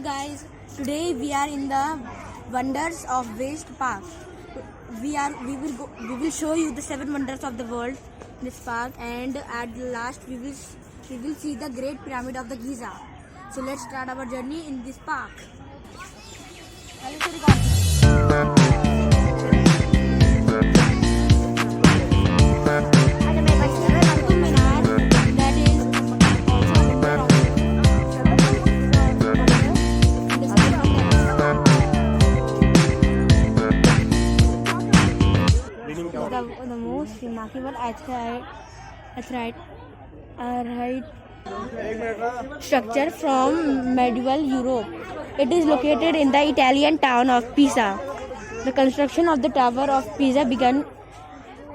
guys, today we are in the wonders of Waste Park. We will show you the 7 wonders of the world in this park, and at the last we will see the Great Pyramid of the Giza. So let's start our journey in this park. The most remarkable archite structure from medieval Europe. It is located in the Italian town of Pisa. The construction of the Tower of Pisa began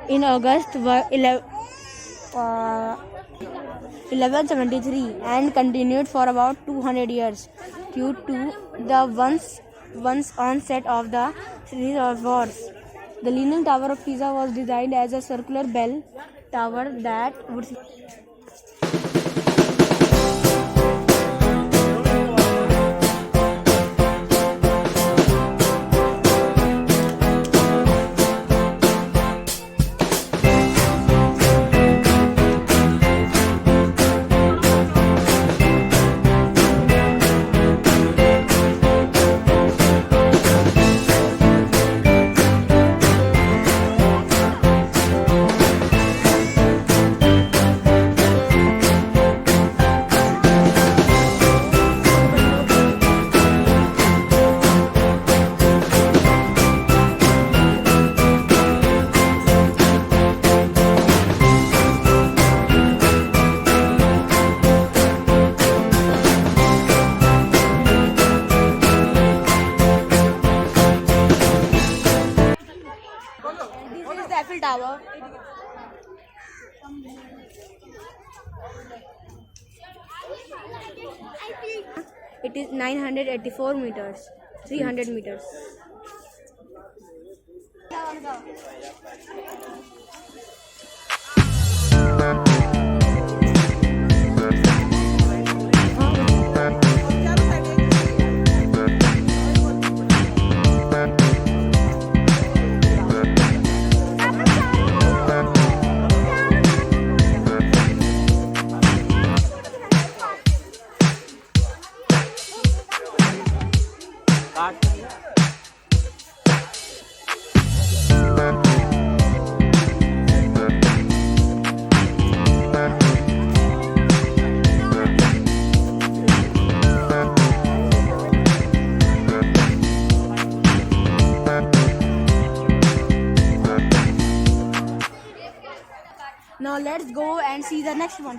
in August 1173 and continued for about 200 years due to the once onset of the series of wars. The Leaning Tower of Pisa was designed as a circular bell tower that would Eiffel Tower. It is 984 meters, 300 meters. Now let's go and see the next one.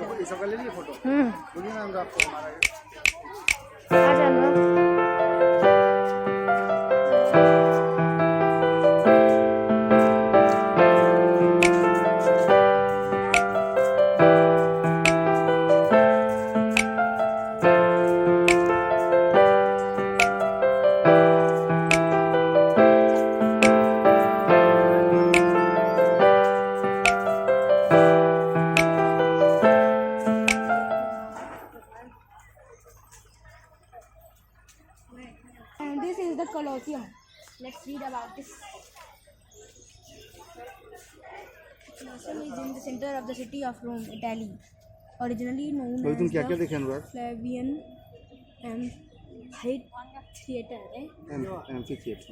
And this is the Colosseum. Let's read about this. Colosseum is in the center of the city of Rome, Italy. Originally known as the Flavian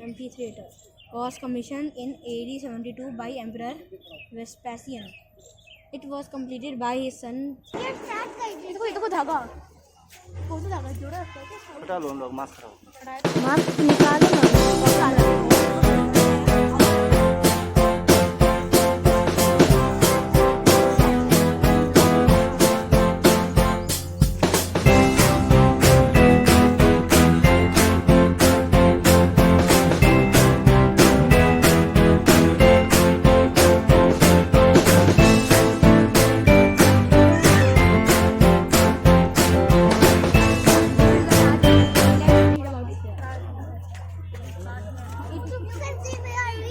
Amphitheater, was commissioned in AD 72 by Emperor Vespasian. It was completed by his son.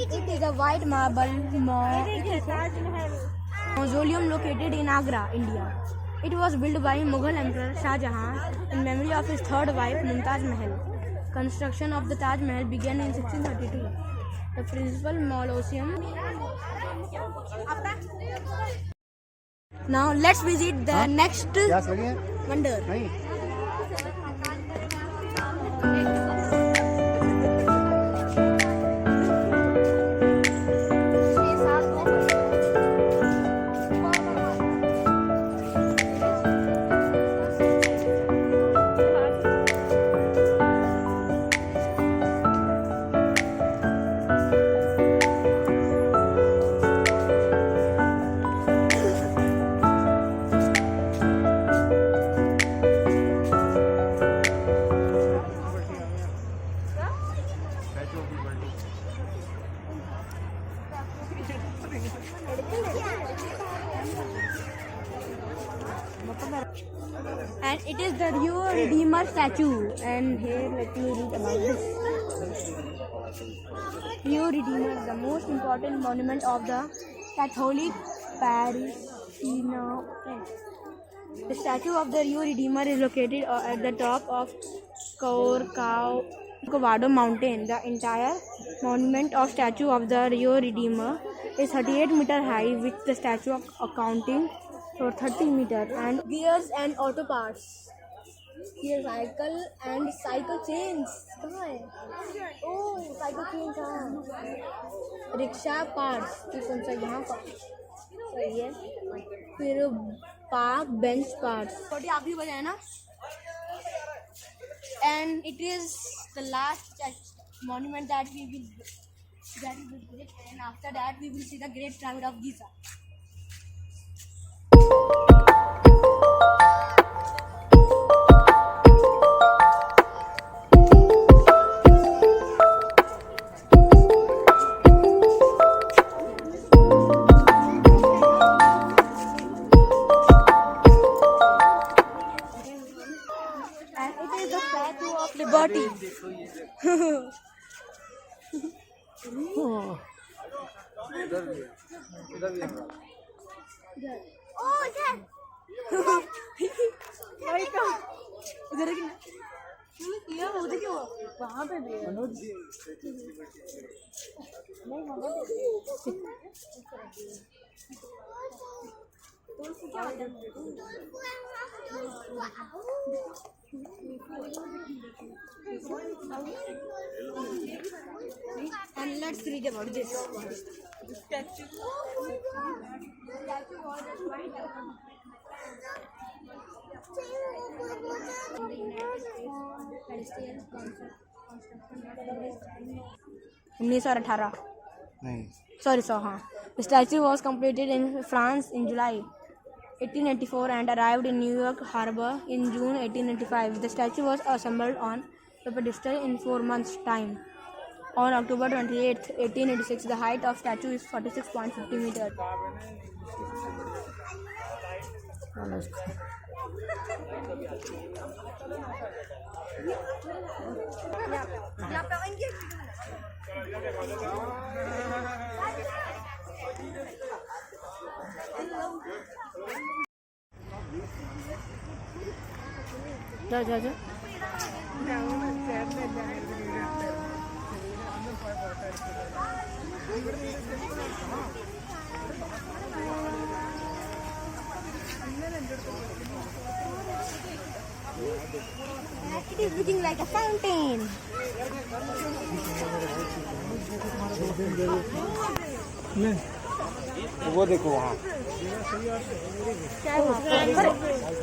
It is a white marble mausoleum located in Agra, India. It was built by Mughal Emperor Shah Jahan in memory of his third wife Mumtaz Mahal. Construction of the Taj Mahal began in 1632. The principal mausoleum. Now let's visit the next wonder. And it is the Rio Redeemer statue. And here let me read about this. Rio Redeemer, the most important monument of the Catholic Parisian. The statue of the Rio Redeemer is located at the top of Corcovado Mountain. The entire monument of statue of the Rio Redeemer is 38 meters high, with the statue accounting for 30 meters. And gears and auto parts. Here cycle and cycle chains. कहाँ है? Oh, cycle chains हाँ. Rickshaw parts. ये कौन सा यहाँ पर? सही है. फिर park bench parts. छोटी आप भी बजाए ना? And it is the last monument that we will visit, and after that we will see the Great Pyramid of Giza. And it is the Statue of Liberty. उधर किया वो देखिए वहाँ पे भी and let's read about this statue. The statue was completed in France in July 1884 and arrived in New York Harbor in June 1885. The statue was assembled on the pedestal in 4 months' time. On October 28, 1886, the height of statue is 46.50 meters. जा It is looking like a fountain. वो देखो वहाँ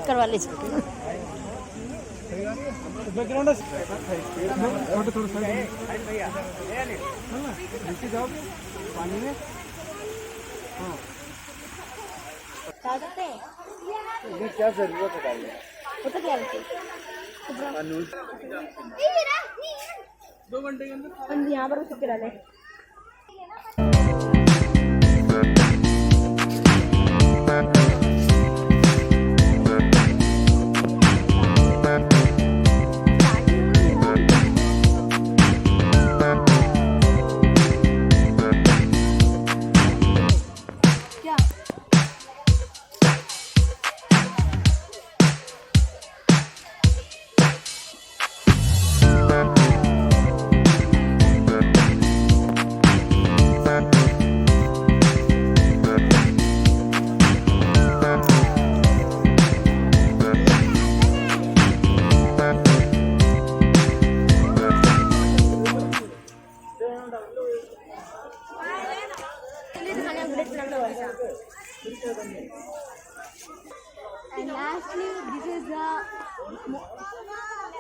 करवा लीजिए background पानी में क्या जरूरत है वो तो क्या लगता है 2 घंटे के अंदर हम यहाँ पर उसको करा लें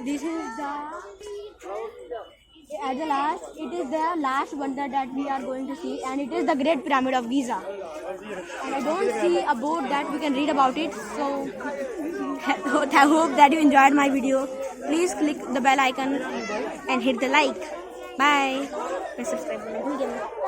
This is the at the last. It is the last wonder that we are going to see, and it is the Great Pyramid of Giza. And I don't see a book that we can read about it. So I hope that you enjoyed my video. Please click the bell icon and hit the like. Bye. And subscribe.